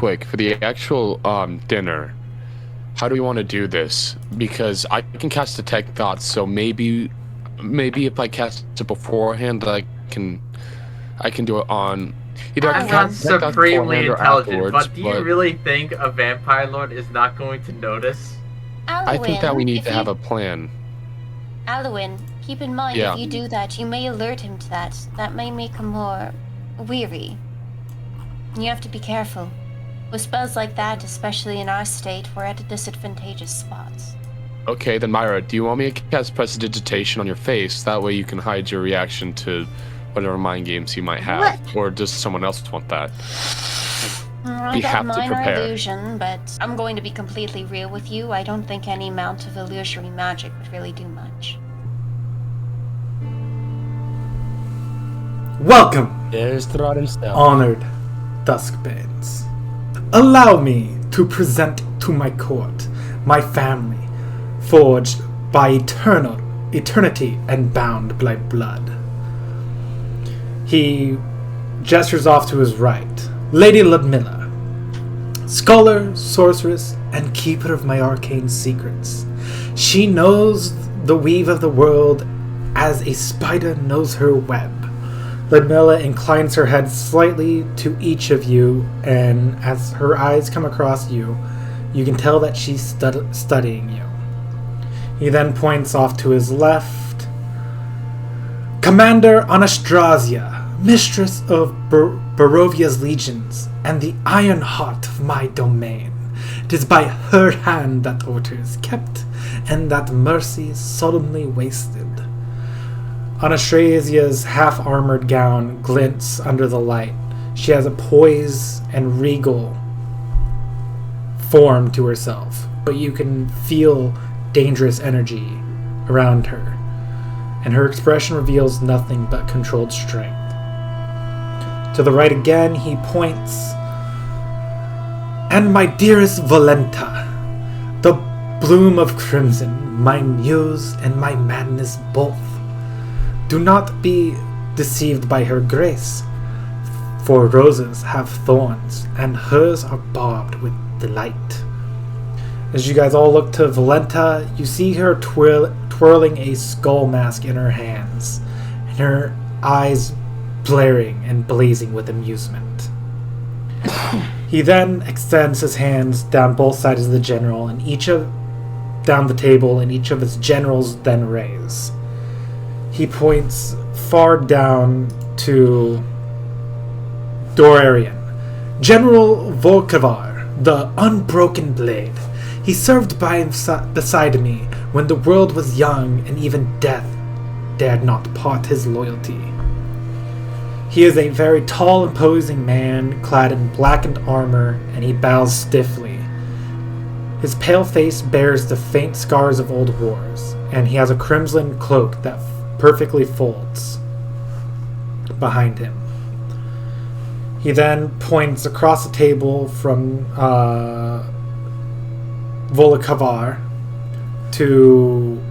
quick, for the actual dinner, how do we want to do this? Because I can cast detect thoughts, so maybe if I cast it beforehand, I can do it on either I I'm can not cast detect thoughts supremely beforehand or intelligent, afterwards. but do you really think a vampire lord is not going to notice? I think that we Alwyn, need to have a plan. Alwyn, keep in mind Yeah. if you do that, you may alert him to that. That may make him more weary. You have to be careful. With spells like that, especially in our state, we're at a disadvantageous spot. Okay, then Myra, do you want me to cast Prestidigitation on your face? That way you can hide your reaction to whatever mind games you might have. What? Or does someone else want that? I We got have to minor prepare. illusion, but I'm going to be completely real with you. I don't think any amount of illusory magic would really do much. Welcome, There's Strahd himself. honored Duskbanes. Allow me to present to my court my family, forged by eternity and bound by blood. He gestures off to his right. Lady Ludmilla, scholar, sorceress, and keeper of my arcane secrets. She knows the weave of the world as a spider knows her web. Ludmilla inclines her head slightly to each of you, and as her eyes come across you, you can tell that she's studying you. He then points off to his left. Commander Anastasia, mistress of Barovia's legions, and the iron heart of my domain. It is by her hand that order is kept, and that mercy is solemnly wasted. Anastasia's half-armored gown glints under the light. She has a poise and regal form to herself, but you can feel dangerous energy around her, and her expression reveals nothing but controlled strength. To the right again, he points. And my dearest Valenta, the bloom of crimson, my muse and my madness both. Do not be deceived by her grace, for roses have thorns, and hers are barbed with delight. As you guys all look to Valenta, you see her twirling a skull mask in her hands, and her eyes blaring and blazing with amusement. He then extends his hands down both sides of the general, and down the table, and each of his generals then raise. He points far down to Dorarian. General Volkavar, the Unbroken Blade. He served beside me when the world was young, and even death dared not part his loyalty. He is a very tall, imposing man, clad in blackened armor, and he bows stiffly. His pale face bears the faint scars of old wars, and he has a crimson cloak that perfectly folds behind him. He then points across the table from Volkavar to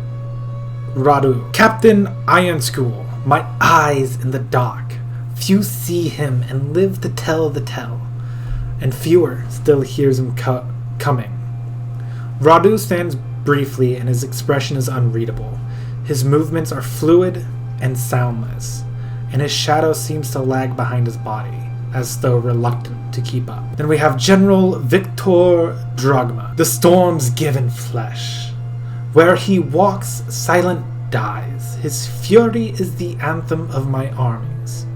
Radu. Captain Iron-School, my eyes in the dark. Few see him and live to tell the tale, and fewer still hears him coming. Radu stands briefly, and his expression is unreadable. His movements are fluid and soundless, and his shadow seems to lag behind his body, as though reluctant to keep up. Then we have General Victor Dragma, the storm's given flesh. Where he walks, silent dies. His fury is the anthem of my armies.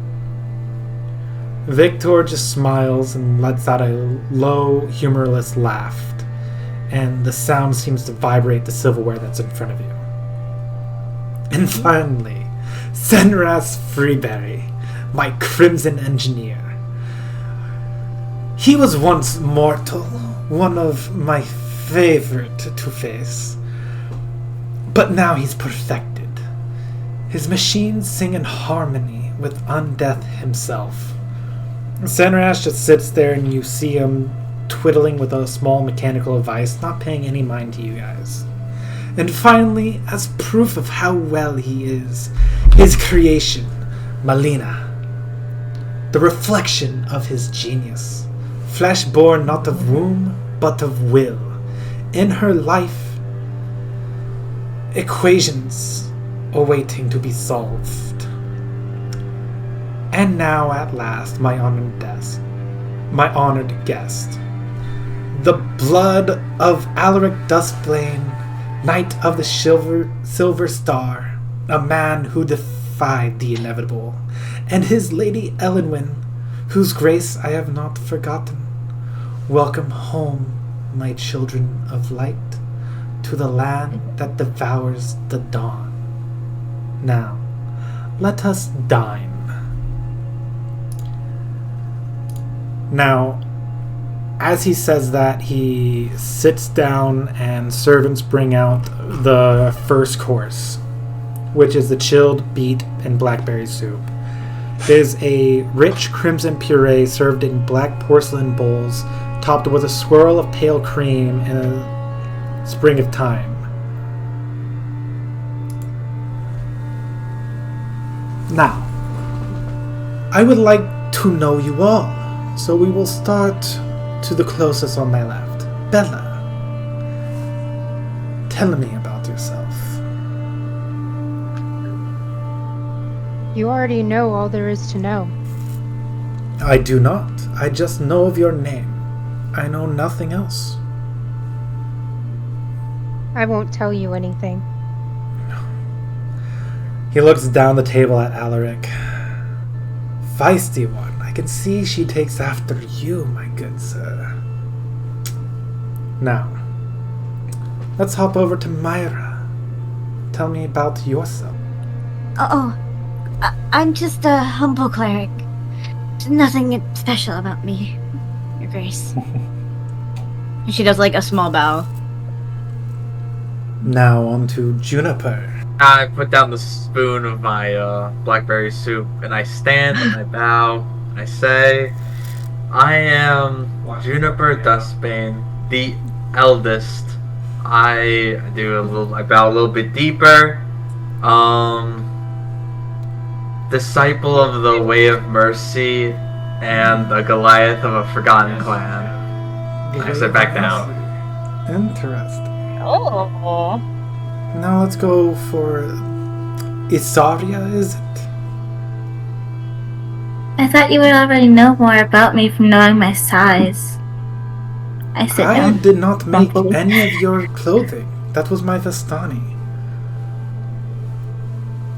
Victor just smiles and lets out a low, humorless laugh, and the sound seems to vibrate the silverware that's in front of you. And finally, Senras Freeberry, my crimson engineer. He was once mortal, one of my favorite to face, but now he's perfected. His machines sing in harmony with Undeath himself. Senras just sits there, and you see him twiddling with a small mechanical device, not paying any mind to you guys. And finally, as proof of how well he is, his creation, Malina, the reflection of his genius, flesh born not of womb, but of will. In her life, equations awaiting to be solved. And now, at last, my honored guest, the blood of Alaric Duskbane, Knight of the Silver Star, a man who defied the inevitable, and his lady Elenwyn, whose grace I have not forgotten. Welcome home, my children of light, to the land that devours the dawn. Now, let us dine. Now, as he says that, he sits down and servants bring out the first course, which is the chilled beet and blackberry soup. It is a rich crimson puree served in black porcelain bowls, topped with a swirl of pale cream in a spring of thyme. Now, I would like to know you all, so we will start to the closest on my left. Bella, tell me about yourself. You already know all there is to know. I do not. I just know of your name. I know nothing else. I won't tell you anything. He looks down the table at Alaric. Feisty one. I can see she takes after you, my good sir. Now, let's hop over to Myra. Tell me about yourself. I'm just a humble cleric. Nothing special about me, Your Grace. She does like a small bow. Now on to Juniper. I put down the spoon of my blackberry soup, and I stand and I bow. I say, I am Juniper Duskbane, the eldest. I bow a little bit deeper. Disciple of the Way of Mercy, and a Goliath of a Forgotten Clan. I sit back down. Interesting. Oh. Now let's go for Isaria, is it? I thought you would already know more about me from knowing my size. I sit I down. did not make Bumpily. any of your clothing. That was my Vestani.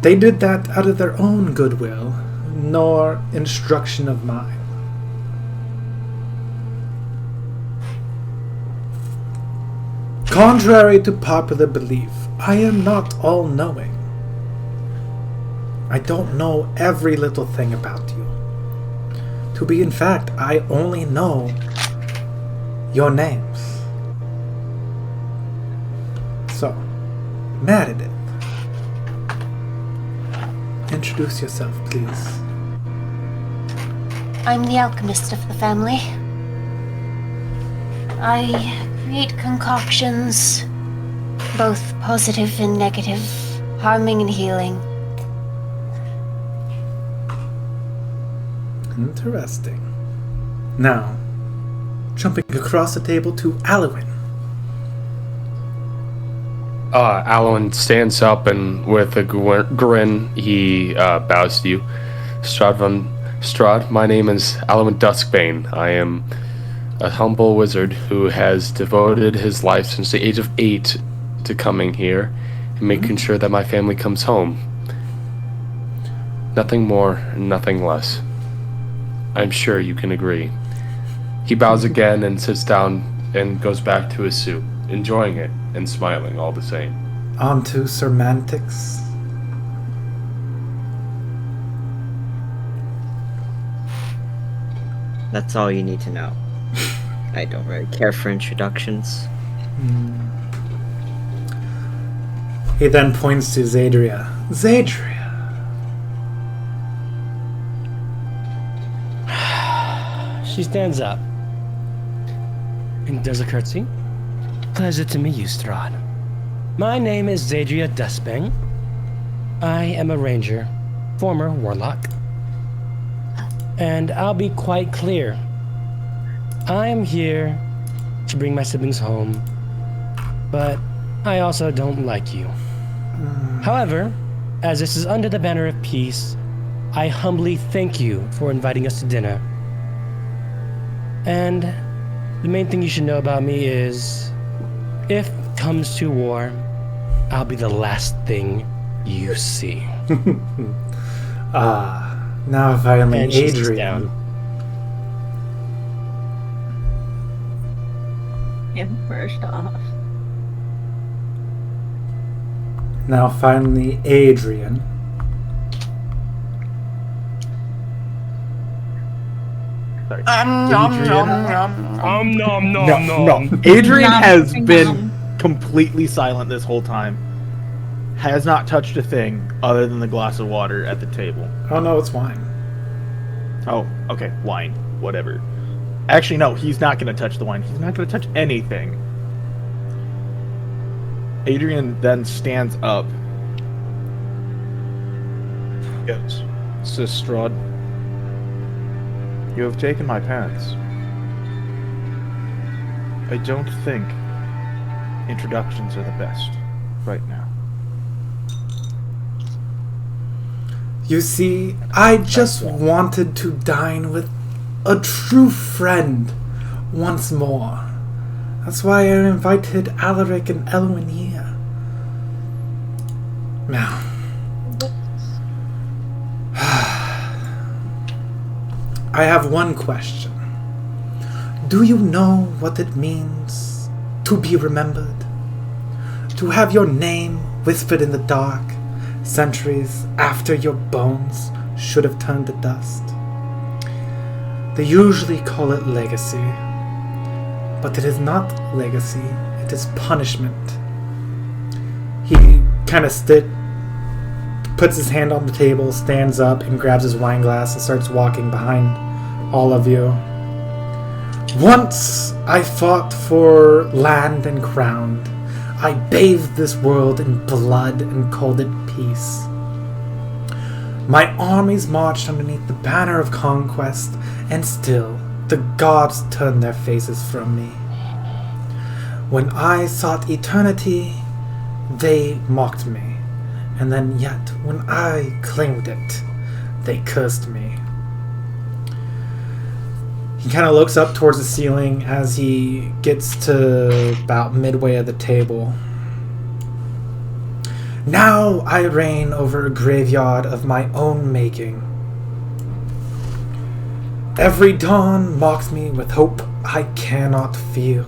They did that out of their own goodwill, nor instruction of mine. Contrary to popular belief, I am not all-knowing. I don't know every little thing about you. To be in fact, I only know your names. So, Meredith, introduce yourself, please. I'm the alchemist of the family. I create concoctions, both positive and negative, harming and healing. Interesting. Now, jumping across the table to Alwyn. Alan stands up and with a grin, he bows to you. Strahd, my name is Alwyn Duskbane. I am a humble wizard who has devoted his life since the age of 8 to coming here and making sure that my family comes home. Nothing more, nothing less. I'm sure you can agree. He bows again and sits down and goes back to his soup, enjoying it and smiling all the same. On to semantics. That's all you need to know. I don't really care for introductions. He then points to Zadria. Zadria! She stands up and does a curtsy. Pleasure to meet you, Strahd. My name is Zadria Duskbane. I am a ranger, former warlock. And I'll be quite clear. I am here to bring my siblings home, but I also don't like you. However, as this is under the banner of peace, I humbly thank you for inviting us to dinner. And the main thing you should know about me is, if it comes to war, I'll be the last thing you see. Now finally, And she sits Adrian. down. Him first off. Now finally, Adrian. Sorry. Nom, Adrian? nom, nom, nom. Nom nom No. Adrian Nom, has nom. been completely silent this whole time. Has not touched a thing other than the glass of water at the table. Oh no, it's wine. Oh, okay, wine, whatever. Actually, no, he's not going to touch the wine. He's not going to touch anything. Adrian then stands up. Yes, Sis Strahd. You have taken my parents. I don't think introductions are the best right now. You see, I just wanted to dine with a true friend once more. That's why I invited Alaric and Elwyn here. Now, I have one question. Do you know what it means to be remembered? To have your name whispered in the dark centuries after your bones should have turned to dust? They usually call it legacy, but it is not legacy, it is punishment. He kind of puts his hand on the table, stands up, and grabs his wine glass and starts walking behind all of you. Once I fought for land and crown. I bathed this world in blood and called it peace. My armies marched underneath the banner of conquest, and still the gods turned their faces from me. When I sought eternity, they mocked me, and then yet when I claimed it, they cursed me. He kind of looks up towards the ceiling as he gets to about midway of the table. Now I reign over a graveyard of my own making. Every dawn mocks me with hope I cannot feel,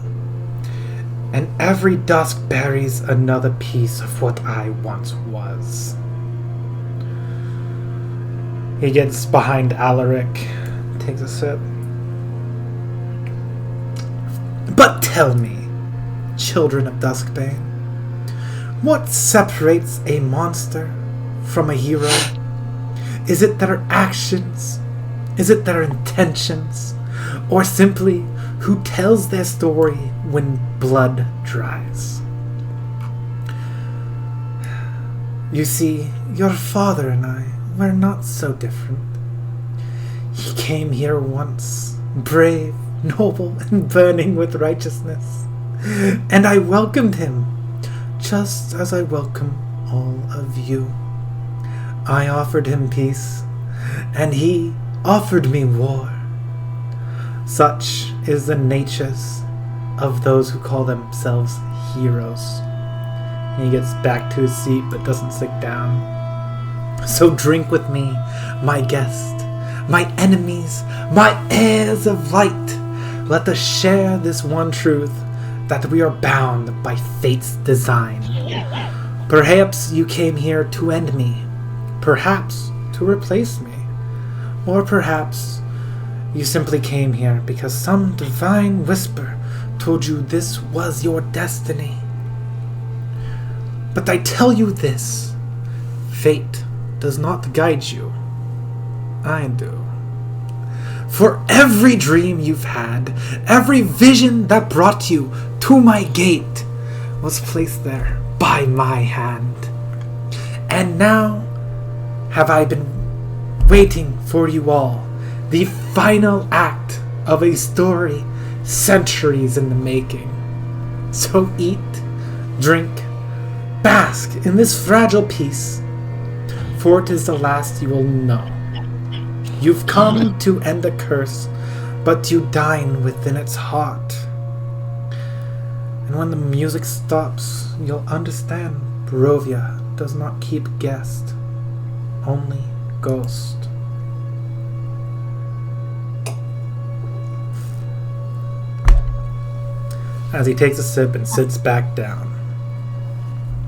and every dusk buries another piece of what I once was. He gets behind Alaric, takes a sip. But tell me, children of Duskbane, what separates a monster from a hero? Is it their actions? Is it their intentions? Or simply who tells their story when blood dries? You see, your father and I were not so different. He came here once, brave, noble, and burning with righteousness, and I welcomed him, just as I welcome all of you. I offered him peace, and he offered me war. Such is the natures of those who call themselves heroes. And he gets back to his seat but doesn't sit down. So drink with me, my guest, my enemies, my heirs of light. Let us share this one truth, that we are bound by fate's design. Perhaps you came here to end me, perhaps to replace me, or perhaps you simply came here because some divine whisper told you this was your destiny. But I tell you this, fate does not guide you. I do. For every dream you've had, every vision that brought you to my gate was placed there by my hand. And now have I been waiting for you all, the final act of a story centuries in the making. So eat, drink, bask in this fragile peace, for it is the last you will know. You've come to end a curse, but you dine within its heart. And when the music stops, you'll understand Barovia does not keep guest, only ghost. As he takes a sip and sits back down.